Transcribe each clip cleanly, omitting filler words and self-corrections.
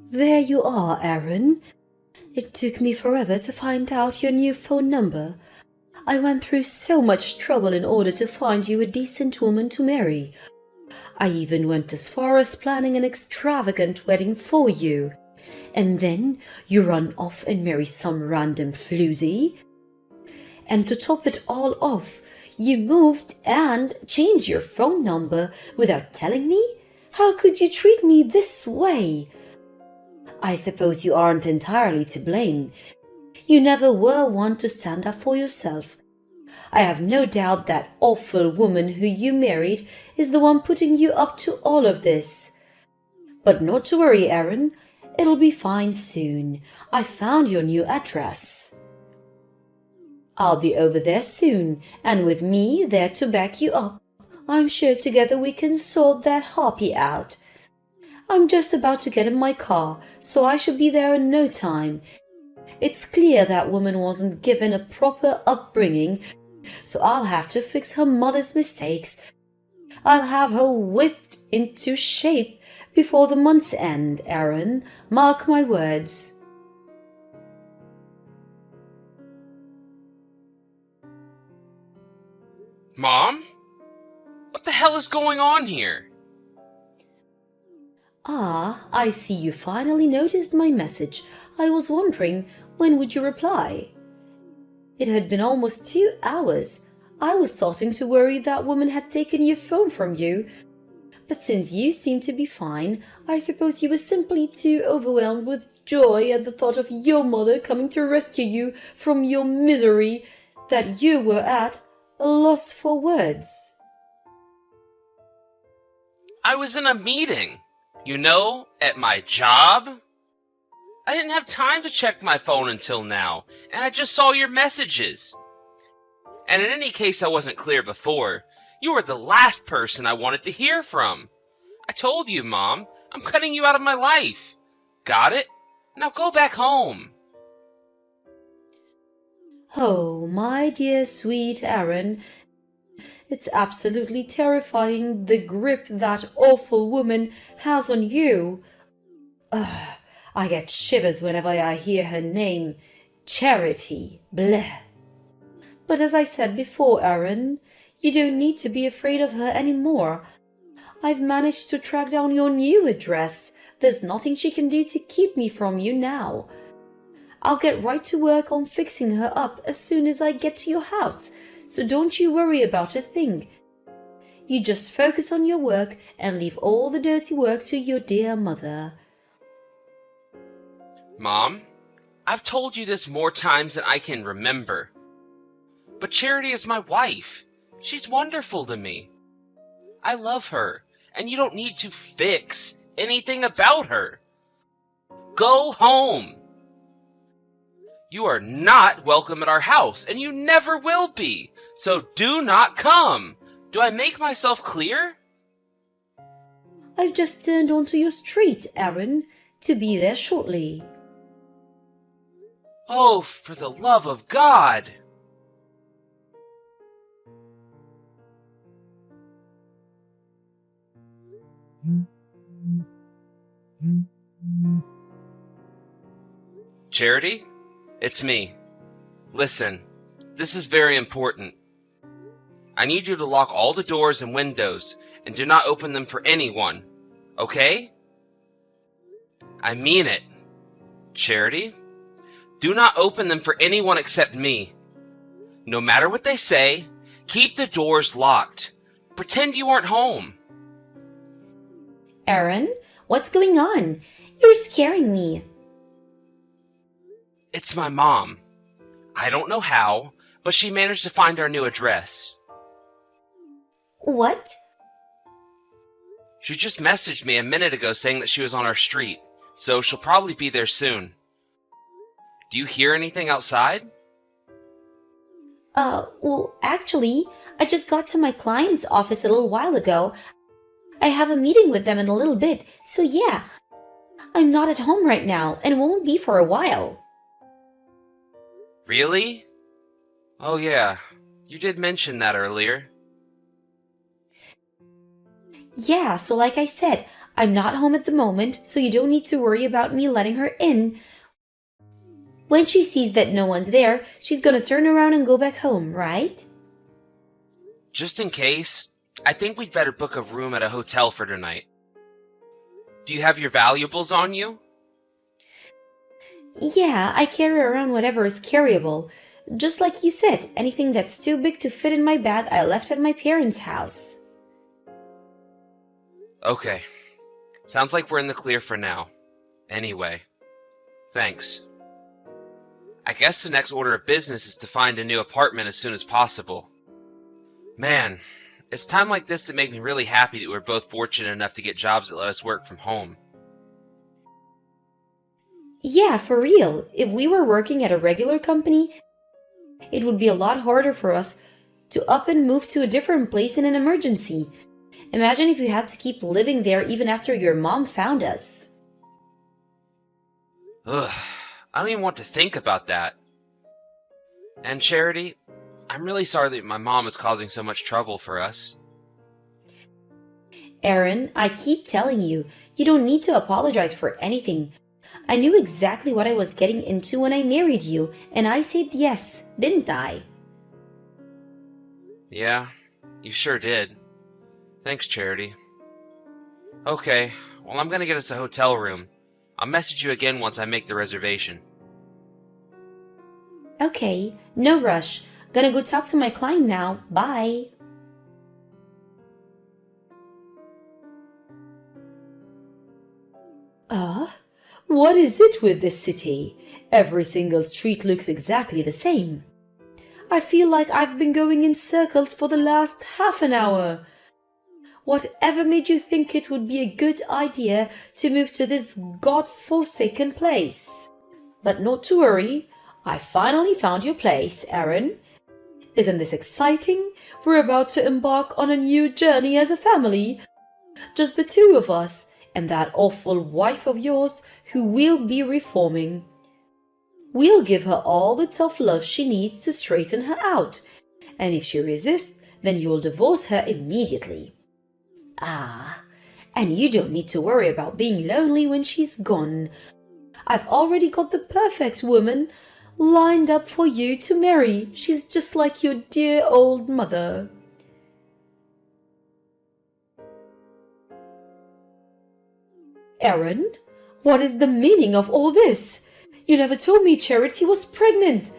There you are, Aaron. It took me forever to find out your new phone number. I went through so much trouble in order to find you a decent woman to marry. I even went as far as planning an extravagant wedding for you. And then you run off and marry some random floozy. And to top it all off, you moved and changed your phone number without telling me? How could you treat me this way? I suppose you aren't entirely to blame. You never were one to stand up for yourself. I have no doubt that awful woman who you married is the one putting you up to all of this. But not to worry, Aaron. It'll be fine soon. I found your new address. I'll be over there soon, and with me there to back you up. I'm sure together we can sort that harpy out. I'm just about to get in my car, so I shall be there in no time. It's clear that woman wasn't given a proper upbringing, so I'll have to fix her mother's mistakes. I'll have her whipped into shape before the month's end, Aaron. Mark my words. Mom? What the hell is going on here? Ah, I see you finally noticed my message. I was wondering, when would you reply? It had been almost 2 hours. I was starting to worry that woman had taken your phone from you. But since you seem to be fine, I suppose you were simply too overwhelmed with joy at the thought of your mother coming to rescue you from your misery that you were at a loss for words. I was in a meeting, at my job. I didn't have time to check my phone until now, and I just saw your messages. And in any case I wasn't clear before, you were the last person I wanted to hear from. I told you, Mom, I'm cutting you out of my life. Got it? Now go back home. Oh, my dear sweet Aaron, it's absolutely terrifying the grip that awful woman has on you. Ugh, I get shivers whenever I hear her name. Charity. Bleh. But as I said before, Aaron, you don't need to be afraid of her anymore. I've managed to track down your new address. There's nothing she can do to keep me from you now. I'll get right to work on fixing her up as soon as I get to your house, so don't you worry about a thing. You just focus on your work and leave all the dirty work to your dear mother. Mom, I've told you this more times than I can remember. But Charity is my wife. She's wonderful to me. I love her, and you don't need to fix anything about her. Go home. You are not welcome at our house, and you never will be, so do not come. Do I make myself clear? I've just turned onto your street, Aaron, to be there shortly. Oh, for the love of God! Charity? It's me. Listen, this is very important. I need you to lock all the doors and windows and do not open them for anyone, okay? I mean it. Charity? Do not open them for anyone except me. No matter what they say, keep the doors locked. Pretend you aren't home. Aaron, what's going on? You're scaring me. It's my mom. I don't know how, but she managed to find our new address. What? She just messaged me a minute ago saying that she was on our street, so she'll probably be there soon. Do you hear anything outside? Well, actually, I just got to my client's office a little while ago. I have a meeting with them in a little bit, so yeah. I'm not at home right now and won't be for a while. Really? Oh yeah, you did mention that earlier. Yeah, so like I said, I'm not home at the moment, so you don't need to worry about me letting her in. When she sees that no one's there, she's gonna turn around and go back home, right? Just in case, I think we'd better book a room at a hotel for tonight. Do you have your valuables on you? Yeah, I carry around whatever is carryable. Just like you said, anything that's too big to fit in my bag I left at my parents' house. Okay. Sounds like we're in the clear for now. Anyway, thanks. I guess the next order of business is to find a new apartment as soon as possible. Man, it's time like this that make me really happy that we're both fortunate enough to get jobs that let us work from home. Yeah, for real. If we were working at a regular company, it would be a lot harder for us to up and move to a different place in an emergency. Imagine if you had to keep living there even after your mom found us. Ugh, I don't even want to think about that. And Charity, I'm really sorry that my mom is causing so much trouble for us. Aaron, I keep telling you, you don't need to apologize for anything. I knew exactly what I was getting into when I married you, and I said yes, didn't I? Yeah, you sure did. Thanks, Charity. Okay, well, I'm gonna get us a hotel room. I'll message you again once I make the reservation. Okay, no rush. Gonna go talk to my client now. Bye. What is it with this city? Every single street looks exactly the same. I feel like I've been going in circles for the last half an hour. Whatever made you think it would be a good idea to move to this god-forsaken place? But not to worry, I finally found your place, Aaron. Isn't this exciting? We're about to embark on a new journey as a family. Just the two of us and that awful wife of yours who we'll be reforming. We'll give her all the tough love she needs to straighten her out, and if she resists, then you'll divorce her immediately. Ah, and you don't need to worry about being lonely when she's gone. I've already got the perfect woman lined up for you to marry. She's just like your dear old mother. Aaron, what is the meaning of all this? You never told me Charity was pregnant.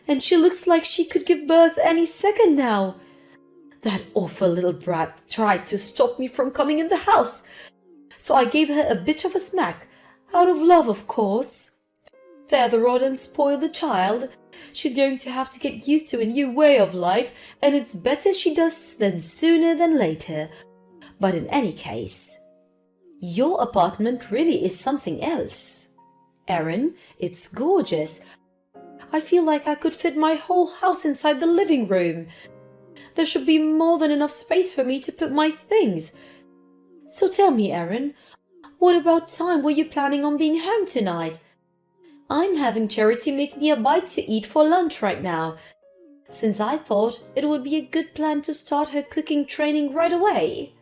And she looks like she could give birth any second now. That awful little brat tried to stop me from coming in the house, so I gave her a bit of a smack, out of love, of course. Spare the rod and spoil the child. She's going to have to get used to a new way of life, and it's better she does than sooner than later. But in any case, your apartment really is something else. Aaron, it's gorgeous. I feel like I could fit my whole house inside the living room. There should be more than enough space for me to put my things. So tell me, Aaron, what about time were you planning on being home tonight? I'm having Charity make me a bite to eat for lunch right now, since I thought it would be a good plan to start her cooking training right away.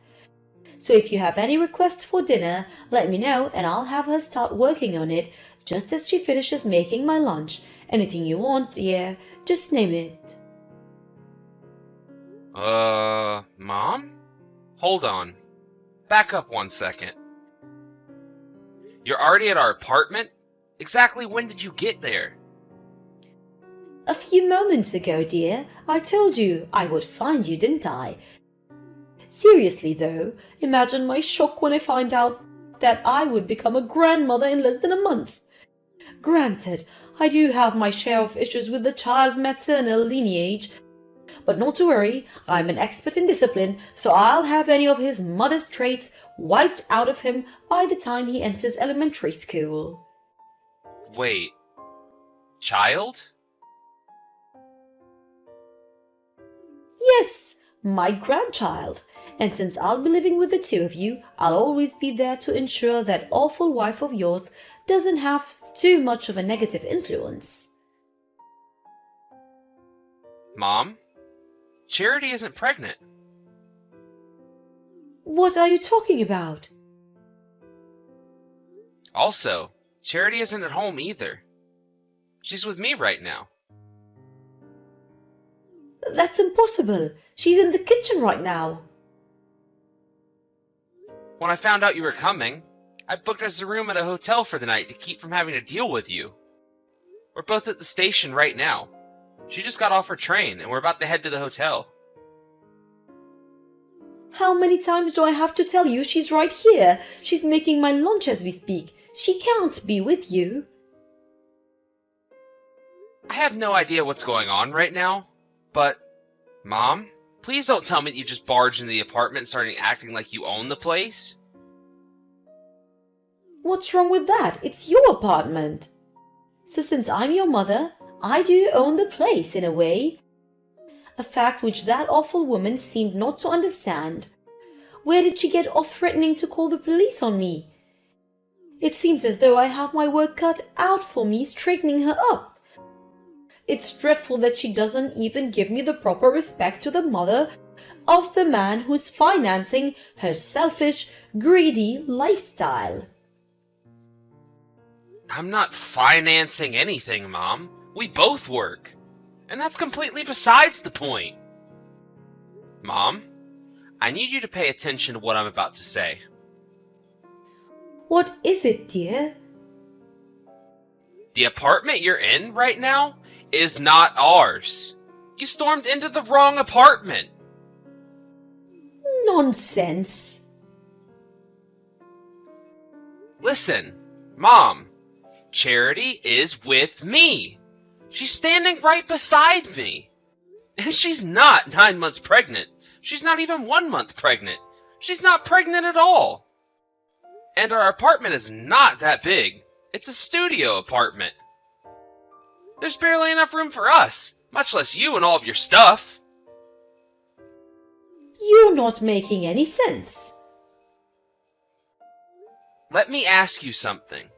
So if you have any requests for dinner, let me know and I'll have her start working on it just as she finishes making my lunch. Anything you want, dear, just name it. Mom? Hold on. Back up 1 second. You're already at our apartment? Exactly when did you get there? A few moments ago, dear. I told you I would find you, didn't I? Seriously though, imagine my shock when I find out that I would become a grandmother in less than a month. Granted, I do have my share of issues with the child maternal lineage, but not to worry, I'm an expert in discipline, so I'll have any of his mother's traits wiped out of him by the time he enters elementary school. Wait. Child? Yes, my grandchild. And since I'll be living with the two of you, I'll always be there to ensure that awful wife of yours doesn't have too much of a negative influence. Mom? Charity isn't pregnant. What are you talking about? Also, Charity isn't at home either. She's with me right now. That's impossible. She's in the kitchen right now. When I found out you were coming, I booked us a room at a hotel for the night to keep from having to deal with you. We're both at the station right now. She just got off her train, and we're about to head to the hotel. How many times do I have to tell you she's right here? She's making my lunch as we speak. She can't be with you. I have no idea what's going on right now, but... Mom, please don't tell me that you just barged into the apartment and started acting like you own the place. What's wrong with that? It's your apartment. So since I'm your mother, I do own the place in a way. A fact which that awful woman seemed not to understand. Where did she get off threatening to call the police on me? It seems as though I have my work cut out for me straightening her up. It's dreadful that she doesn't even give me the proper respect to the mother of the man who's financing her selfish, greedy lifestyle. I'm not financing anything, Mom. We both work. And that's completely besides the point. Mom, I need you to pay attention to what I'm about to say. What is it, dear? The apartment you're in right now is not ours. You stormed into the wrong apartment. Nonsense. Listen, Mom, Charity is with me. She's standing right beside me. And she's not 9 months pregnant. She's not even 1 month pregnant. She's not pregnant at all. And our apartment is not that big. It's a studio apartment. There's barely enough room for us, much less you and all of your stuff. You're not making any sense. Let me ask you something.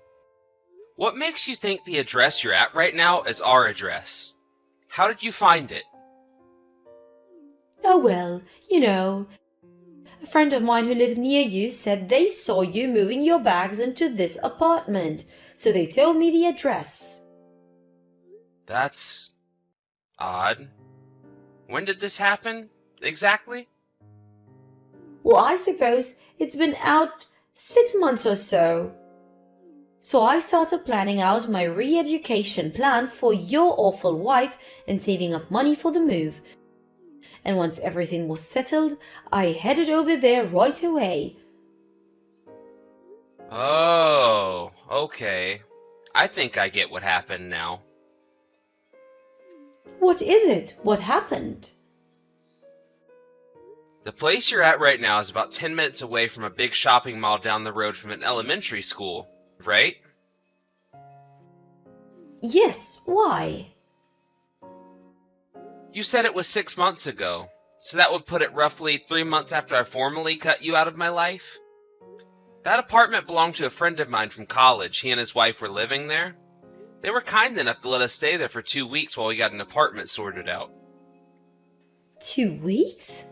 What makes you think the address you're at right now is our address? How did you find it? Oh well, you know, a friend of mine who lives near you said they saw you moving your bags into this apartment, so they told me the address. That's odd. When did this happen, exactly? Well, I suppose it's been out 6 months or so. So I started planning out my re-education plan for your awful wife and saving up money for the move. And once everything was settled, I headed over there right away. Oh, okay. I think I get what happened now. What is it? What happened? The place you're at right now is about 10 minutes away from a big shopping mall down the road from an elementary school, right? Yes, why? You said it was 6 months ago, so that would put it roughly 3 months after I formally cut you out of my life. That apartment belonged to a friend of mine from college. He and his wife were living there. They were kind enough to let us stay there for 2 weeks while we got an apartment sorted out. 2 weeks?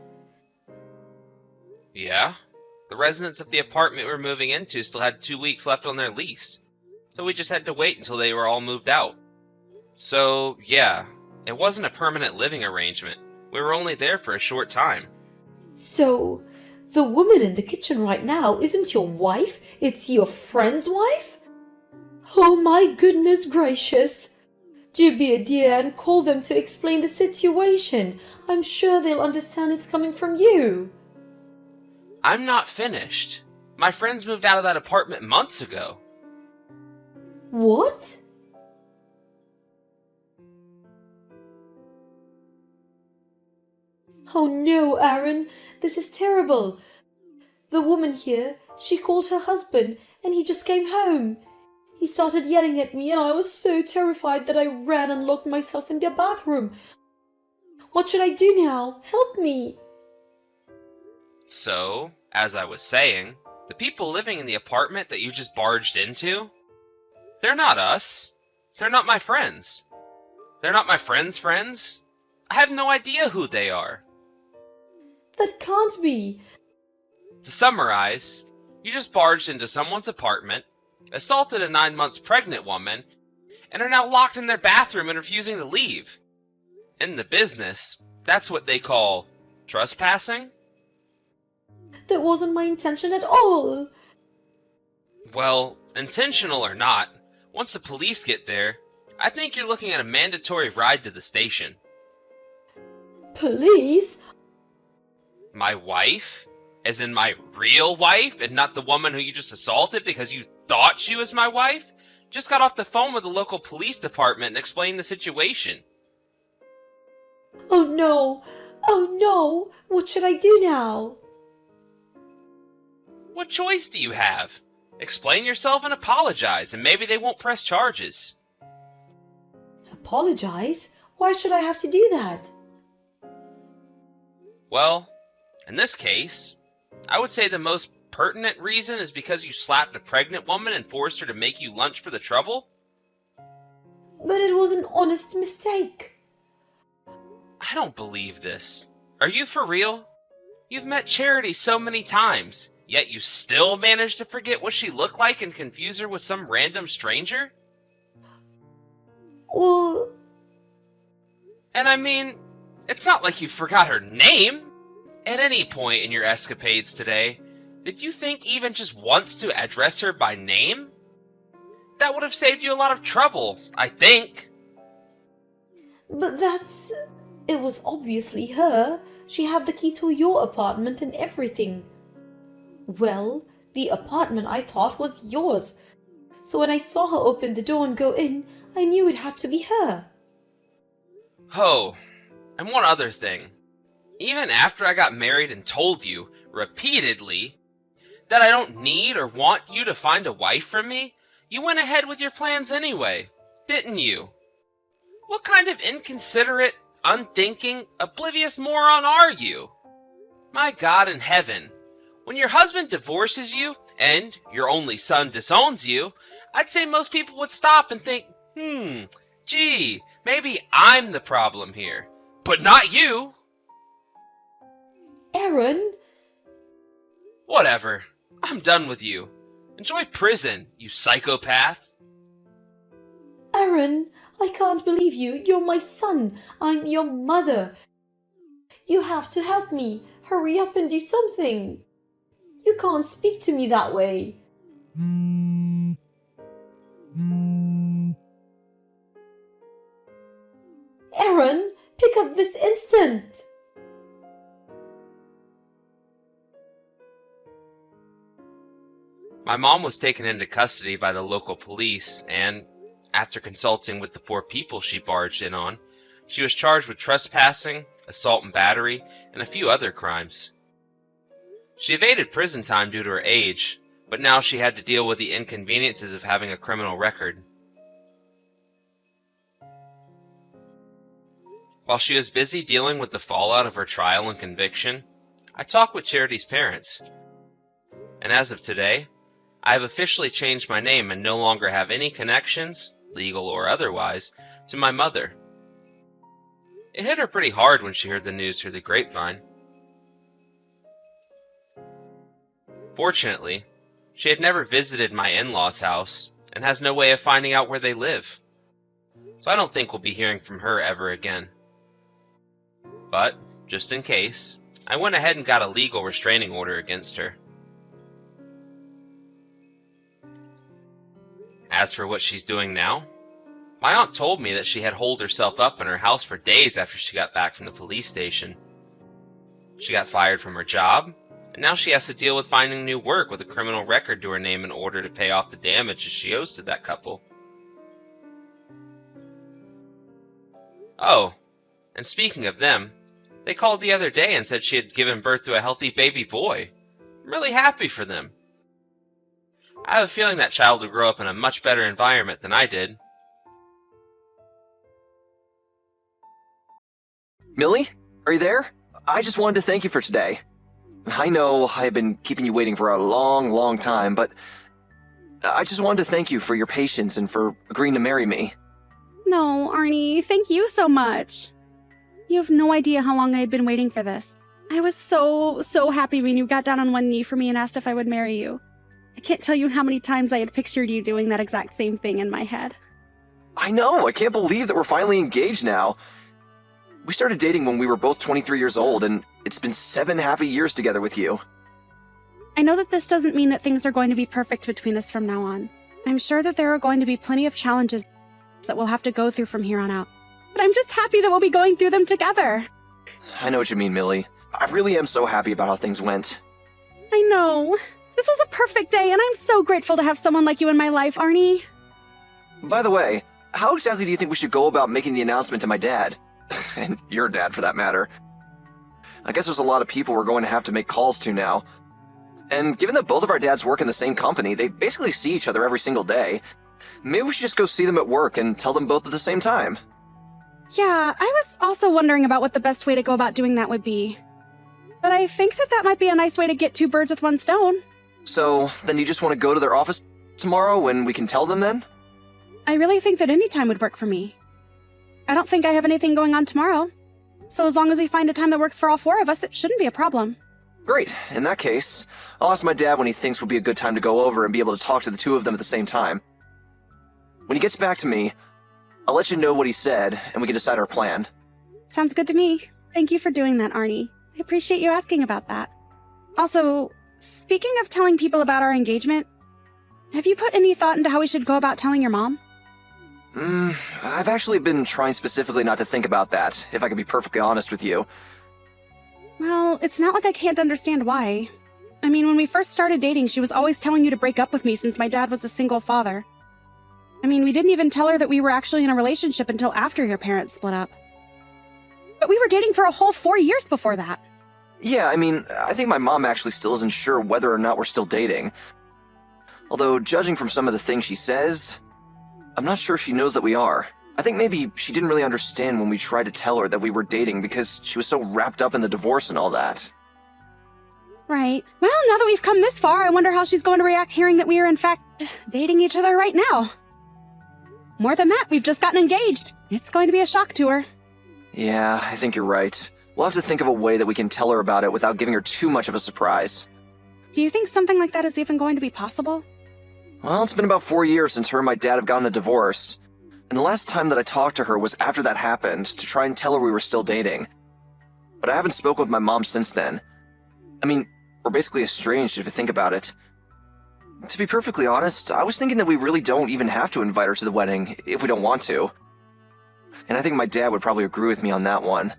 Yeah. The residents of the apartment we were moving into still had 2 weeks left on their lease, so we just had to wait until they were all moved out. So, yeah, it wasn't a permanent living arrangement. We were only there for a short time. So, the woman in the kitchen right now isn't your wife, it's your friend's wife? Oh my goodness gracious! Do be a dear and call them to explain the situation. I'm sure they'll understand it's coming from you. I'm not finished. My friends moved out of that apartment months ago. What? Oh no, Aaron, this is terrible. The woman here, she called her husband and he just came home. He started yelling at me and I was so terrified that I ran and locked myself in their bathroom. What should I do now? Help me. So, as I was saying, the people living in the apartment that you just barged into, they're not us. They're not my friends. They're not my friends' friends. I have no idea who they are. That can't be. To summarize, you just barged into someone's apartment, assaulted a 9 months pregnant woman, and are now locked in their bathroom and refusing to leave. In the business, that's what they call trespassing. That wasn't my intention at all. Well, intentional or not, once the police get there, I think you're looking at a mandatory ride to the station. Police? My wife? As in my real wife, and not the woman who you just assaulted because you thought she was my wife? Just got off the phone with the local police department and explained the situation. Oh no! Oh no! What should I do now? What choice do you have? Explain yourself and apologize, and maybe they won't press charges. Apologize? Why should I have to do that? Well, in this case, I would say the most pertinent reason is because you slapped a pregnant woman and forced her to make you lunch for the trouble? But it was an honest mistake. I don't believe this. Are you for real? You've met Charity so many times, yet you still managed to forget what she looked like and confuse her with some random stranger? Well... And I mean, it's not like you forgot her name. At any point in your escapades today, did you think even just once to address her by name? That would have saved you a lot of trouble, I think. But that's... It was obviously her. She had the key to your apartment and everything. Well, the apartment I thought was yours. So when I saw her open the door and go in, I knew it had to be her. Oh, and one other thing. Even after I got married and told you, repeatedly, that I don't need or want you to find a wife for me, you went ahead with your plans anyway, didn't you? What kind of inconsiderate, unthinking, oblivious moron are you? My God in heaven, when your husband divorces you and your only son disowns you, I'd say most people would stop and think, gee, maybe I'm the problem here, but not you. Aaron? Whatever. I'm done with you. Enjoy prison, you psychopath. Aaron, I can't believe you. You're my son. I'm your mother. You have to help me. Hurry up and do something. You can't speak to me that way. Aaron, pick up this instant. My mom was taken into custody by the local police, and after consulting with the 4 people she barged in on, she was charged with trespassing, assault and battery, and a few other crimes. She evaded prison time due to her age, but now she had to deal with the inconveniences of having a criminal record. While she was busy dealing with the fallout of her trial and conviction, I talked with Charity's parents. And as of today, I have officially changed my name and no longer have any connections, legal or otherwise, to my mother. It hit her pretty hard when she heard the news through the grapevine. Fortunately, she had never visited my in-laws' house and has no way of finding out where they live, so I don't think we'll be hearing from her ever again. But, just in case, I went ahead and got a legal restraining order against her. As for what she's doing now, my aunt told me that she had holed herself up in her house for days after she got back from the police station. She got fired from her job, and now she has to deal with finding new work with a criminal record to her name in order to pay off the damages she owes to that couple. Oh, and speaking of them, they called the other day and said she had given birth to a healthy baby boy. I'm really happy for them. I have a feeling that child will grow up in a much better environment than I did. Millie, are you there? I just wanted to thank you for today. I know I've been keeping you waiting for a long time, but I just wanted to thank you for your patience and for agreeing to marry me. No, Arnie, thank you so much. You have no idea how long I had been waiting for this. I was so happy when you got down on one knee for me and asked if I would marry you. I can't tell you how many times I had pictured you doing that exact same thing in my head. I know, I can't believe that we're finally engaged now. We started dating when we were both 23 years old, and it's been 7 happy years together with you. I know that this doesn't mean that things are going to be perfect between us from now on. I'm sure that there are going to be plenty of challenges that we'll have to go through from here on out. But I'm just happy that we'll be going through them together. I know what you mean, Millie. I really am so happy about how things went. I know. This was a perfect day, and I'm so grateful to have someone like you in my life, Arnie. By the way, how exactly do you think we should go about making the announcement to my dad? And your dad, for that matter. I guess there's a lot of people we're going to have to make calls to now. And given that both of our dads work in the same company, they basically see each other every single day. Maybe we should just go see them at work and tell them both at the same time. Yeah, I was also wondering about what the best way to go about doing that would be. But I think that might be a nice way to get 2 birds with 1 stone. So, then you just want to go to their office tomorrow and we can tell them then? I really think that any time would work for me. I don't think I have anything going on tomorrow. So as long as we find a time that works for all 4 of us, it shouldn't be a problem. Great. In that case, I'll ask my dad when he thinks would be a good time to go over and be able to talk to the 2 of them at the same time. When he gets back to me, I'll let you know what he said, and we can decide our plan. Sounds good to me. Thank you for doing that, Arnie. I appreciate you asking about that. Also, speaking of telling people about our engagement, have you put any thought into how we should go about telling your mom? I've actually been trying specifically not to think about that, if I can be perfectly honest with you. Well, it's not like I can't understand why. I mean, when we first started dating, she was always telling you to break up with me since my dad was a single father. I mean, we didn't even tell her that we were actually in a relationship until after your parents split up. But we were dating for a whole 4 years before that. Yeah, I mean, I think my mom actually still isn't sure whether or not we're still dating. Although, judging from some of the things she says, I'm not sure she knows that we are. I think maybe she didn't really understand when we tried to tell her that we were dating because she was so wrapped up in the divorce and all that. Right. Well, now that we've come this far, I wonder how she's going to react hearing that we are in fact dating each other right now. More than that, we've just gotten engaged. It's going to be a shock to her. Yeah, I think you're right. We'll have to think of a way that we can tell her about it without giving her too much of a surprise. Do you think something like that is even going to be possible? Well, it's been about 4 years since her and my dad have gotten a divorce. And the last time that I talked to her was after that happened, to try and tell her we were still dating. But I haven't spoken with my mom since then. I mean, we're basically estranged if you think about it. To be perfectly honest, I was thinking that we really don't even have to invite her to the wedding, if we don't want to. And I think my dad would probably agree with me on that one.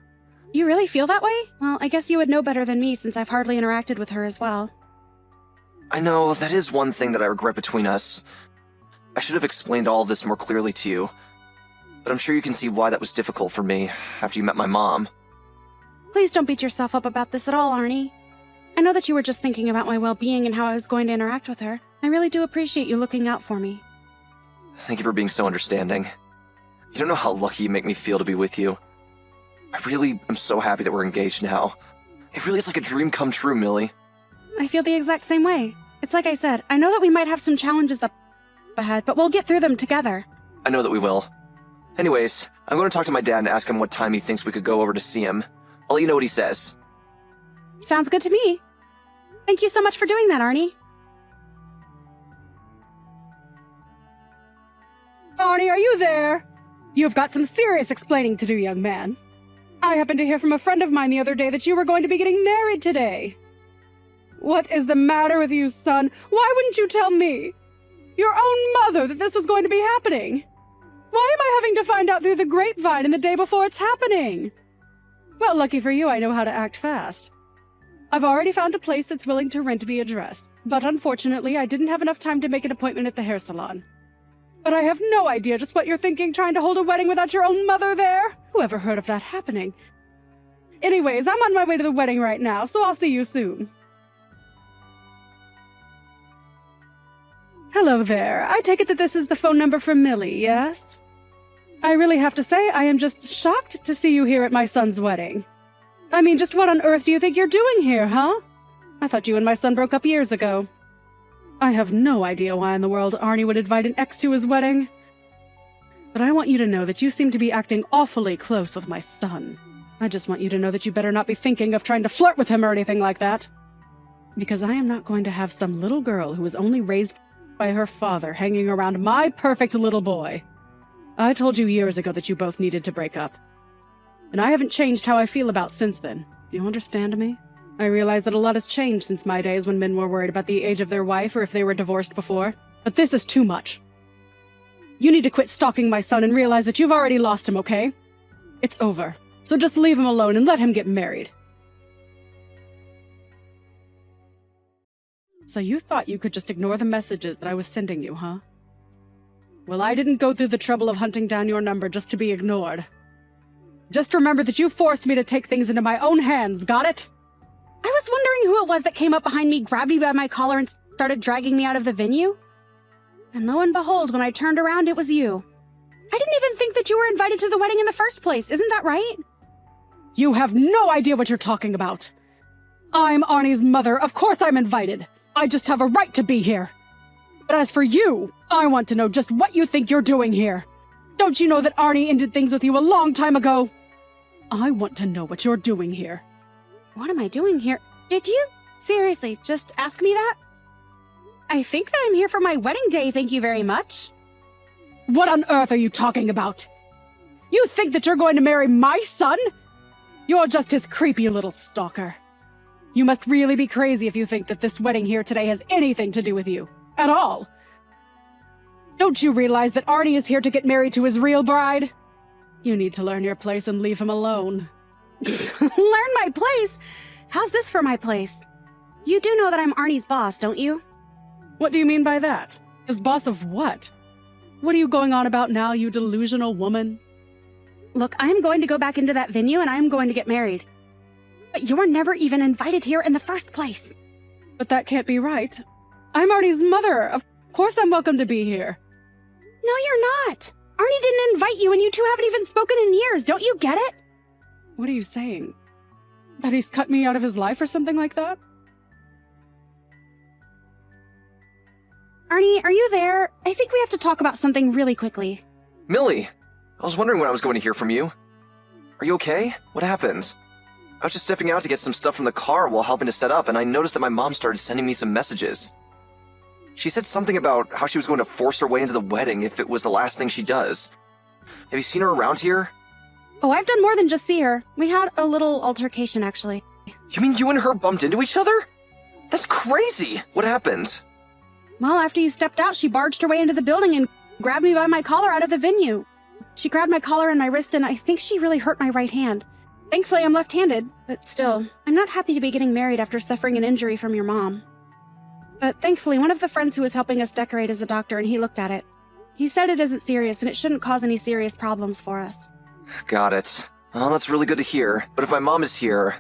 You really feel that way? Well, I guess you would know better than me since I've hardly interacted with her as well. I know, that is one thing that I regret between us. I should have explained all of this more clearly to you. But I'm sure you can see why that was difficult for me after you met my mom. Please don't beat yourself up about this at all, Arnie. I know that you were just thinking about my well-being and how I was going to interact with her. I really do appreciate you looking out for me. Thank you for being so understanding. You don't know how lucky you make me feel to be with you. I really am so happy that we're engaged now. It really is like a dream come true, Millie. I feel the exact same way. It's like I said, I know that we might have some challenges up ahead, but we'll get through them together. I know that we will. Anyways, I'm going to talk to my dad and ask him what time he thinks we could go over to see him. I'll let you know what he says. Sounds good to me. Thank you so much for doing that, Arnie. Arnie, are you there? You've got some serious explaining to do, young man. I happened to hear from a friend of mine the other day that you were going to be getting married today. What is the matter with you, son? Why wouldn't you tell me? Your own mother that this was going to be happening. Why am I having to find out through the grapevine in the day before it's happening? Well, lucky for you, I know how to act fast. I've already found a place that's willing to rent me a dress, but unfortunately, I didn't have enough time to make an appointment at the hair salon. But I have no idea just what you're thinking trying to hold a wedding without your own mother there. Whoever heard of that happening? Anyways, I'm on my way to the wedding right now, so I'll see you soon. Hello there. I take it that this is the phone number for Millie, yes? I really have to say, I am just shocked to see you here at my son's wedding. I mean, just what on earth do you think you're doing here, huh? I thought you and my son broke up years ago. I have no idea why in the world Arnie would invite an ex to his wedding. But I want you to know that you seem to be acting awfully close with my son. I just want you to know that you better not be thinking of trying to flirt with him or anything like that. Because I am not going to have some little girl who was only raised by her father hanging around my perfect little boy. I told you years ago that you both needed to break up. And I haven't changed how I feel about since then. Do you understand me? I realize that a lot has changed since my days when men were worried about the age of their wife or if they were divorced before. But this is too much. You need to quit stalking my son and realize that you've already lost him, okay? It's over. So just leave him alone and let him get married. So you thought you could just ignore the messages that I was sending you, huh? Well, I didn't go through the trouble of hunting down your number just to be ignored. Just remember that you forced me to take things into my own hands, got it? I was wondering who it was that came up behind me, grabbed me by my collar, and started dragging me out of the venue. And lo and behold, when I turned around, it was you. I didn't even think that you were invited to the wedding in the first place, isn't that right? You have no idea what you're talking about. I'm Arnie's mother, of course I'm invited. I just have a right to be here. But as for you, I want to know just what you think you're doing here. Don't you know that Arnie ended things with you a long time ago? I want to know what you're doing here. What am I doing here? Did you seriously just ask me that? I think that I'm here for my wedding day, thank you very much. What on earth are you talking about? You think that you're going to marry my son? You're just his creepy little stalker. You must really be crazy if you think that this wedding here today has anything to do with you. At all. Don't you realize that Arnie is here to get married to his real bride? You need to learn your place and leave him alone. Learn my place? How's this for my place? You do know that I'm Arnie's boss, don't you? What do you mean by that? His boss of what? What are you going on about now, you delusional woman? Look, I'm going to go back into that venue and I'm going to get married. But you were never even invited here in the first place. But that can't be right. I'm Arnie's mother. Of course I'm welcome to be here. No, you're not. Arnie didn't invite you and you two haven't even spoken in years. Don't you get it? What are you saying? That he's cut me out of his life or something like that? Arnie, are you there? I think we have to talk about something really quickly. Millie, I was wondering when I was going to hear from you. Are you okay? What happened? I was just stepping out to get some stuff from the car while helping to set up, and I noticed that my mom started sending me some messages. She said something about how she was going to force her way into the wedding if it was the last thing she does. Have you seen her around here? Oh, I've done more than just see her. We had a little altercation, actually. You mean you and her bumped into each other? That's crazy! What happened? Well, after you stepped out, she barged her way into the building and grabbed me by my collar out of the venue. She grabbed my collar and my wrist, and I think she really hurt my right hand. Thankfully, I'm left-handed, but still, I'm not happy to be getting married after suffering an injury from your mom. But thankfully, one of the friends who was helping us decorate is a doctor, and he looked at it. He said it isn't serious, and it shouldn't cause any serious problems for us. Got it. Well, that's really good to hear, but if my mom is here,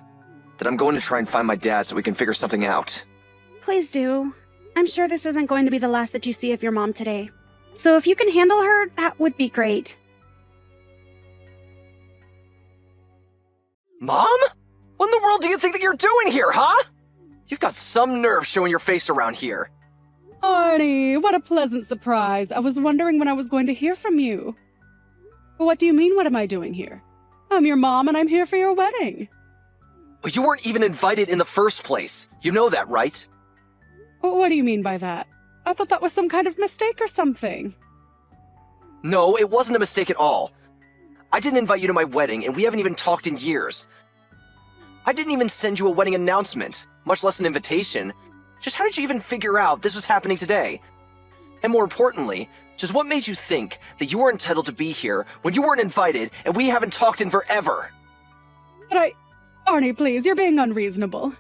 then I'm going to try and find my dad so we can figure something out. Please do. I'm sure this isn't going to be the last that you see of your mom today. So if you can handle her, that would be great. Mom? What in the world do you think that you're doing here, huh? You've got some nerve showing your face around here. Arnie, what a pleasant surprise. I was wondering when I was going to hear from you. What do you mean, what am I doing here? I'm your mom and I'm here for your wedding. But you weren't even invited in the first place. You know that, right? What do you mean by that? I thought that was some kind of mistake or something. No, it wasn't a mistake at all. I didn't invite you to my wedding, and we haven't even talked in years. I didn't even send you a wedding announcement, much less an invitation. Just how did you even figure out this was happening today? And more importantly, just what made you think that you were entitled to be here when you weren't invited and we haven't talked in forever? But Arnie, please, you're being unreasonable.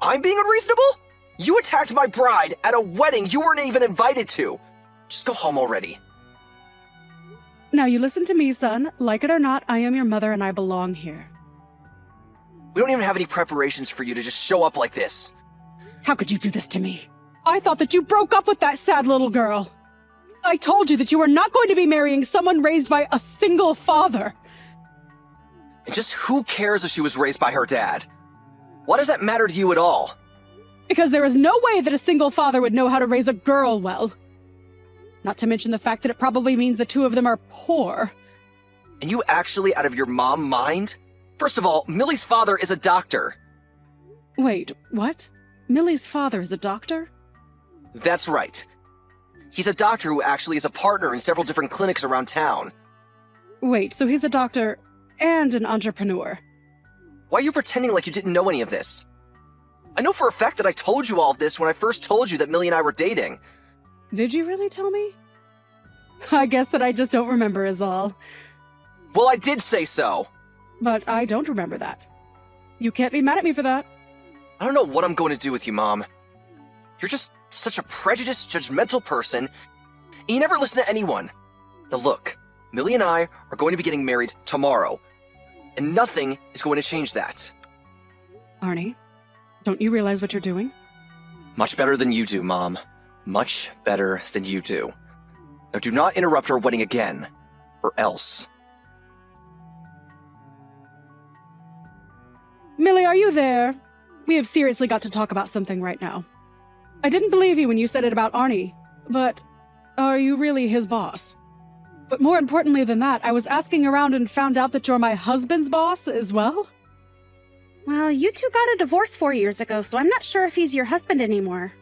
I'm being unreasonable? You attacked my bride at a wedding you weren't even invited to. Just go home already. Now you listen to me, son. Like it or not, I am your mother and I belong here. We don't even have any preparations for you to just show up like this. How could you do this to me? I thought that you broke up with that sad little girl. I told you that you were not going to be marrying someone raised by a single father. And just who cares if she was raised by her dad? Why does that matter to you at all? Because there is no way that a single father would know how to raise a girl well. Not to mention the fact that it probably means the two of them are poor. And you actually out of your mom mind? First of all, Millie's father is a doctor. Wait, what? Millie's father is a doctor? That's right. He's a doctor who actually is a partner in several different clinics around town. Wait, so he's a doctor and an entrepreneur. Why are you pretending like you didn't know any of this? I know for a fact that I told you all of this when I first told you that Millie and I were dating. Did you really tell me? I guess that I just don't remember is all. Well, I did say so. But I don't remember that. You can't be mad at me for that. I don't know what I'm going to do with you, Mom. You're just such a prejudiced, judgmental person, and you never listen to anyone. Now look, Millie and I are going to be getting married tomorrow, and nothing is going to change that. Arnie, don't you realize what you're doing? Much better than you do, Mom. Much better than you do. Now do not interrupt our wedding again, or else. Millie, are you there? We have seriously got to talk about something right now. I didn't believe you when you said it about Arnie, but are you really his boss? But more importantly than that, I was asking around and found out that you're my husband's boss as well? Well, you two got a divorce 4 years ago, so I'm not sure if he's your husband anymore.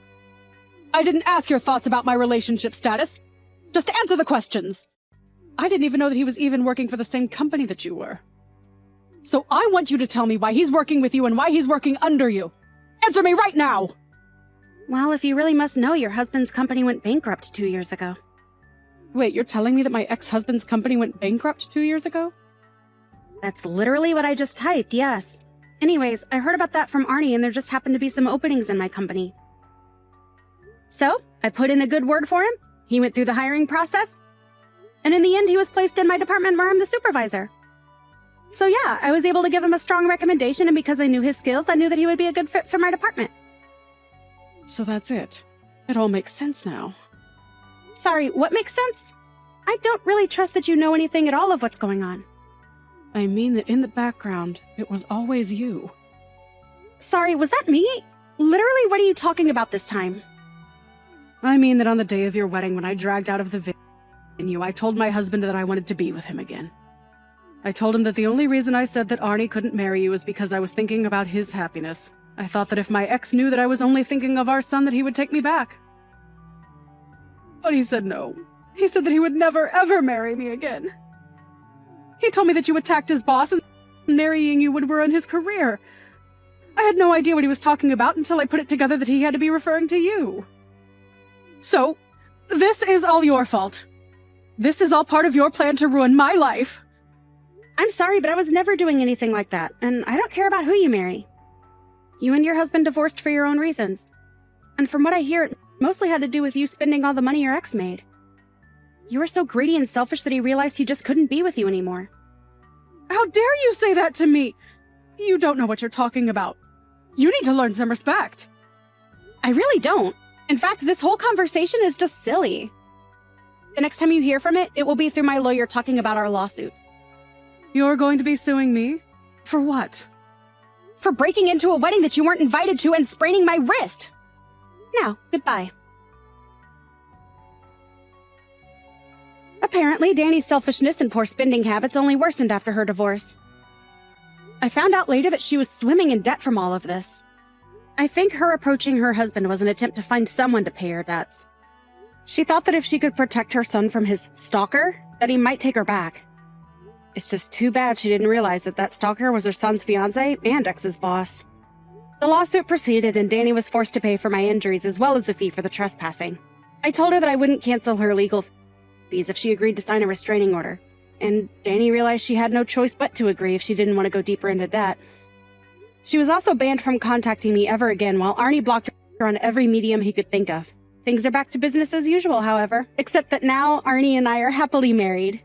I didn't ask your thoughts about my relationship status. Just answer the questions. I didn't even know that he was even working for the same company that you were. So I want you to tell me why he's working with you and why he's working under you. Answer me right now! Well, if you really must know, your husband's company went bankrupt 2 years ago. Wait, you're telling me that my ex-husband's company went bankrupt 2 years ago? That's literally what I just typed, yes. Anyways, I heard about that from Arnie, and there just happened to be some openings in my company. So, I put in a good word for him, he went through the hiring process, and in the end he was placed in my department where I'm the supervisor. So yeah, I was able to give him a strong recommendation, and because I knew his skills, I knew that he would be a good fit for my department. So that's it. It all makes sense now. Sorry, what makes sense? I don't really trust that you know anything at all of what's going on. I mean that in the background, it was always you. Sorry, was that me? Literally, what are you talking about this time? I mean that on the day of your wedding, when I dragged out of the venue, I told my husband that I wanted to be with him again. I told him that the only reason I said that Arnie couldn't marry you was because I was thinking about his happiness. I thought that if my ex knew that I was only thinking of our son, that he would take me back. But he said no. He said that he would never, ever marry me again. He told me that you attacked his boss and marrying you would ruin his career. I had no idea what he was talking about until I put it together that he had to be referring to you. So, this is all your fault. This is all part of your plan to ruin my life. I'm sorry, but I was never doing anything like that, and I don't care about who you marry. You and your husband divorced for your own reasons. And from what I hear, it mostly had to do with you spending all the money your ex made. You were so greedy and selfish that he realized he just couldn't be with you anymore. How dare you say that to me? You don't know what you're talking about. You need to learn some respect. I really don't. In fact, this whole conversation is just silly. The next time you hear from it, it will be through my lawyer talking about our lawsuit. You're going to be suing me? For what? For breaking into a wedding that you weren't invited to and spraining my wrist. Now, goodbye. Apparently, Danny's selfishness and poor spending habits only worsened after her divorce. I found out later that she was swimming in debt from all of this. I think her approaching her husband was an attempt to find someone to pay her debts. She thought that if she could protect her son from his stalker, that he might take her back. It's just too bad she didn't realize that that stalker was her son's fiancé and ex's boss. The lawsuit proceeded, and Danny was forced to pay for my injuries as well as the fee for the trespassing. I told her that I wouldn't cancel her legal fees if she agreed to sign a restraining order, and Danny realized she had no choice but to agree if she didn't want to go deeper into debt. She was also banned from contacting me ever again, while Arnie blocked her on every medium he could think of. Things are back to business as usual, however, except that now Arnie and I are happily married.